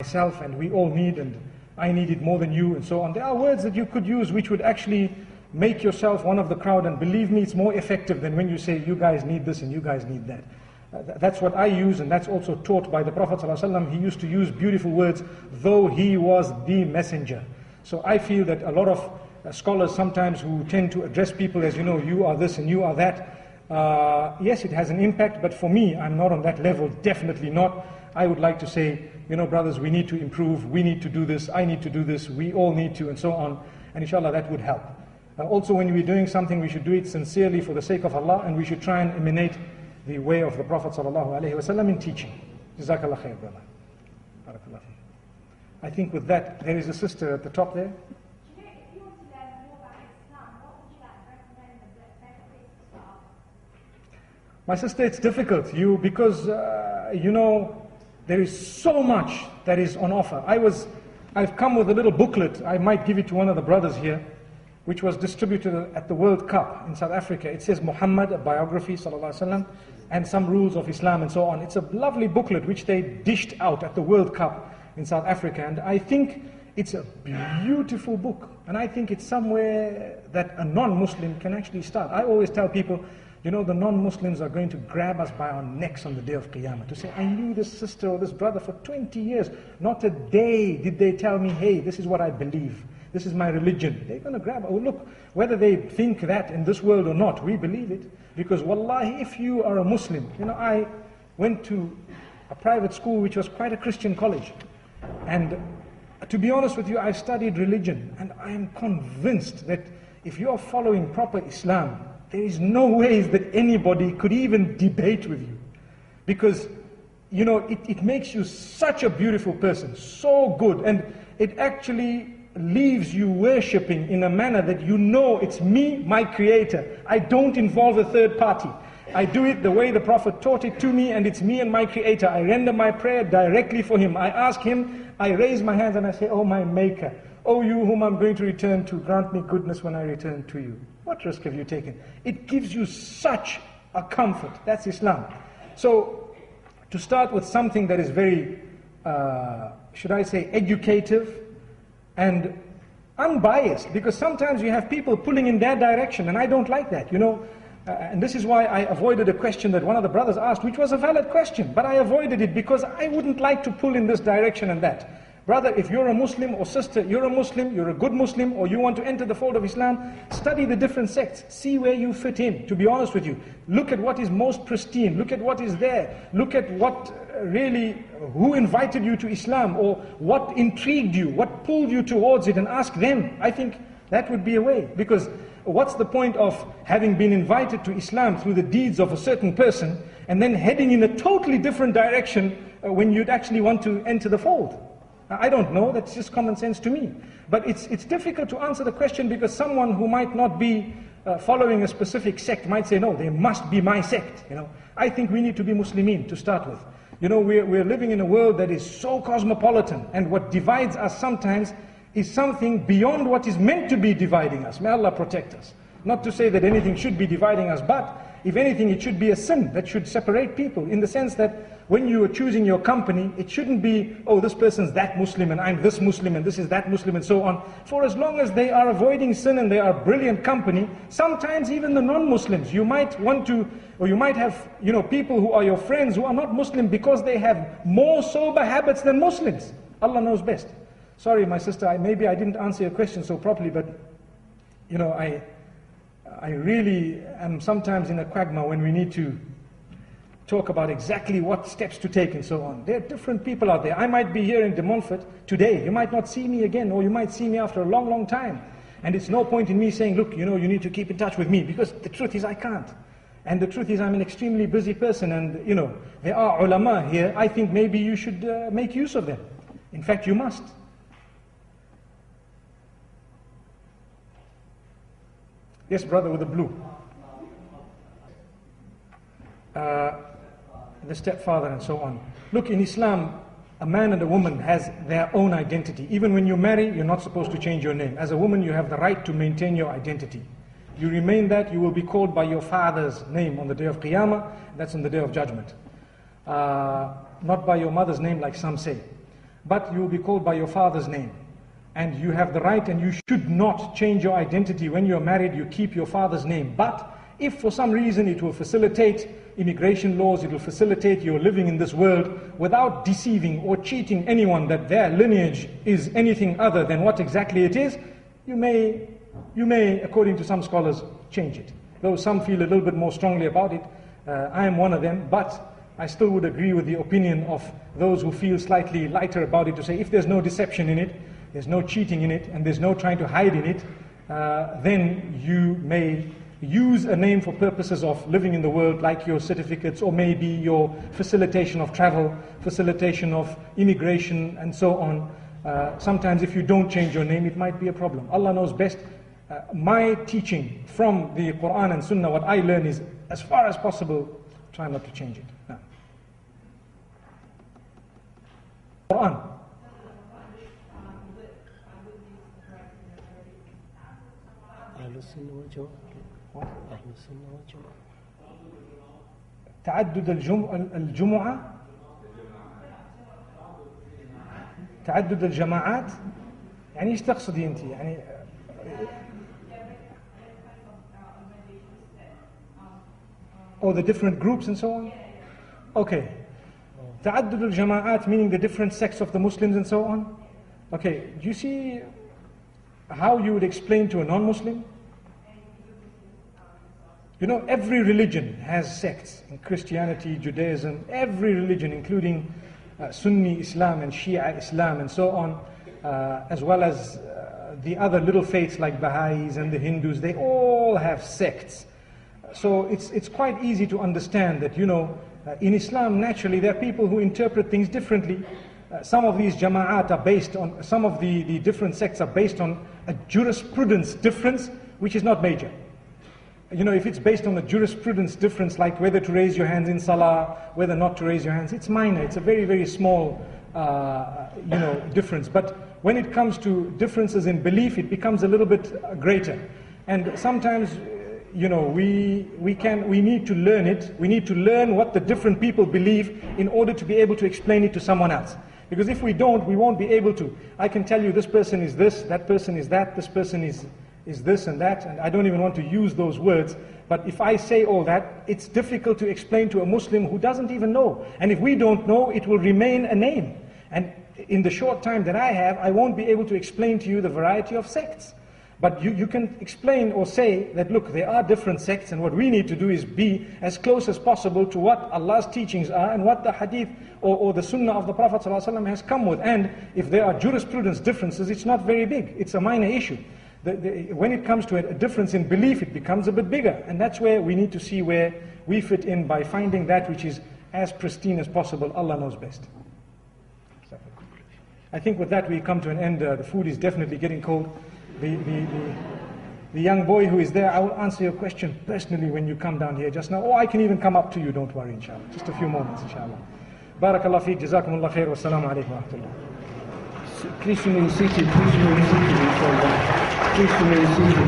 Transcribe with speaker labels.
Speaker 1: myself, and we all need, and I need it more than you, and so on. There are words that you could use which would actually make yourself one of the crowd, and believe me, it's more effective than when you say, you guys need this and you guys need that. That's what I use, and that's also taught by the Prophet ﷺ. He used to use beautiful words, though he was the messenger. So I feel that a lot of scholars sometimes who tend to address people as, you are this and you are that, yes, it has an impact, but for me, I'm not on that level, definitely not. I would like to say, brothers, we need to improve, we need to do this, I need to do this, we all need to, and so on, and inshallah that would help. Also, when we're doing something, we should do it sincerely for the sake of Allah, and we should try and emanate the way of the Prophet ﷺ in teaching. Jazāk Allāhu Khayran, brother. Barakallah. I think with that, there is a sister at the top there. My sister, it's difficult, because there is so much that is on offer. I've come with a little booklet. I might give it to one of the brothers here, which was distributed at the World Cup in South Africa. It says Muhammad, a biography, sallallahu alaihi wasallam, and some rules of Islam and so on. It's a lovely booklet which they dished out at the World Cup in South Africa, and I think it's a beautiful book, and I think it's somewhere that a non-Muslim can actually start. I always tell people, the non-Muslims are going to grab us by our necks on the day of Qiyamah to say, I knew this sister or this brother for 20 years. Not a day did they tell me, hey, this is what I believe. This is my religion. They're going to grab, look, whether they think that in this world or not, we believe it. Because wallahi, if you are a Muslim, I went to a private school which was quite a Christian college. And to be honest with you, I studied religion. And I am convinced that if you are following proper Islam, there is no ways that anybody could even debate with you. Because, it makes you such a beautiful person, so good. And it actually leaves you worshipping in a manner that it's me, my creator. I don't involve a third party. I do it the way the Prophet taught it to me, and it's me and my creator. I render my prayer directly for him. I ask him, I raise my hands and I say, oh my maker, oh you whom I'm going to return to, grant me goodness when I return to you. What risk have you taken? It gives you such a comfort. That's Islam. So, to start with something that is very, should I say, educative, and unbiased, because sometimes you have people pulling in their direction, and I don't like that, and this is why I avoided a question that one of the brothers asked, which was a valid question, but I avoided it because I wouldn't like to pull in this direction and that. Brother, if you're a Muslim, or sister, you're a Muslim, you're a good Muslim, or you want to enter the fold of Islam, study the different sects, see where you fit in, to be honest with you. Look at what is most pristine, look at what is there, look at what who invited you to Islam, or what intrigued you, what pulled you towards it, and ask them. I think that would be a way, because what's the point of having been invited to Islam through the deeds of a certain person, and then heading in a totally different direction when you'd actually want to enter the fold? I don't know, that's just common sense to me. But it's difficult to answer the question, because someone who might not be following a specific sect might say, no, they must be my sect. I think we need to be Muslimin to start with. We're living in a world that is so cosmopolitan, and what divides us sometimes is something beyond what is meant to be dividing us. May Allah protect us. Not to say that anything should be dividing us, but if anything, it should be a sin that should separate people, in the sense that when you are choosing your company, it shouldn't be, oh, this person's that Muslim and I'm this Muslim and this is that Muslim and so on. For as long as they are avoiding sin and they are brilliant company, sometimes even the non-Muslims, you might want to, or you might have, people who are your friends who are not Muslim because they have more sober habits than Muslims. Allah knows best. Sorry, my sister, maybe I didn't answer your question so properly, but, I really am sometimes in a quagmire when we need to talk about exactly what steps to take and so on. There are different people out there. I might be here in De Montfort today. You might not see me again, or you might see me after a long, long time. And it's no point in me saying, look, you need to keep in touch with me, because the truth is I can't. And the truth is I'm an extremely busy person, and there are ulama here. I think maybe you should make use of them. In fact, you must. Yes, brother with the blue. The stepfather and so on. Look, in Islam, a man and a woman has their own identity. Even when you marry, you're not supposed to change your name. As a woman, you have the right to maintain your identity. You remain that, you will be called by your father's name on the day of Qiyamah. That's on the day of judgment. Not by your mother's name, like some say. but you will be called by your father's name. And you have the right, and you should not change your identity. When you're married, you keep your father's name. But if for some reason it will facilitate immigration laws, it will facilitate your living in this world without deceiving or cheating anyone that their lineage is anything other than what exactly it is, you may, according to some scholars, change it. Though some feel a little bit more strongly about it. I am one of them, but I still would agree with the opinion of those who feel slightly lighter about it, to say if there's no deception in it, there's no cheating in it, and there's no trying to hide in it, then you may use a name for purposes of living in the world, like your certificates, or maybe your facilitation of travel, facilitation of immigration, and so on. Sometimes if you don't change your name, it might be a problem. Allah knows best. My teaching from the Quran and Sunnah, what I learn is, as far as possible, try not to change it. No. Quran. تعدد الجمعة، تعدد الجماعات، يعني ايش تقصدي انت؟ يعني or the different groups and so on? Okay. تعدد الجماعات meaning the different sects of the Muslims and so on? Okay, do you see how you would explain to a non-Muslim? You know, every religion has sects. In Christianity, Judaism, every religion, including Sunni Islam and Shia Islam and so on, as well as the other little faiths like Baha'is and the Hindus, they all have sects. So it's quite easy to understand that, you know, in Islam, naturally, there are people who interpret things differently. Some of these jama'at are based on, some of the different sects are based on a jurisprudence difference, which is not major. You know, if it's based on a jurisprudence difference, like whether to raise your hands in salah, whether not to raise your hands, it's minor. It's a very, very small, you know, difference. But when it comes to differences in belief, it becomes a little bit greater. And sometimes, you know, we need to learn it. We need to learn what the different people believe in order to be able to explain it to someone else. Because if we don't, we won't be able to. I can tell you this person is this, that person is that, this person is this and that, and I don't even want to use those words, but if I say all that, it's difficult to explain to a Muslim who doesn't even know. And if we don't know, it will remain a name. And in the short time that I have, I won't be able to explain to you the variety of sects. But you can explain or say that, look, there are different sects, and what we need to do is be as close as possible to what Allah's teachings are and what the hadith or the sunnah of the Prophet ﷺ has come with. And if there are jurisprudence differences, it's not very big. It's a minor issue. When it comes to a difference in belief, it becomes a bit bigger. And that's where we need to see where we fit in by finding that which is as pristine as possible. Allah knows best. I think with that we come to an end. The food is definitely getting cold. The young boy who is there, I will answer your question personally when you come down here just now. Or I can even come up to you, don't worry, inshallah. Just a few moments, inshallah. Barakallah feek, Jazāk Allāhu Khayran, wassalamu alaikum wa rahmatullah.
Speaker 2: Please remain seated, inshallah. Please remain seated.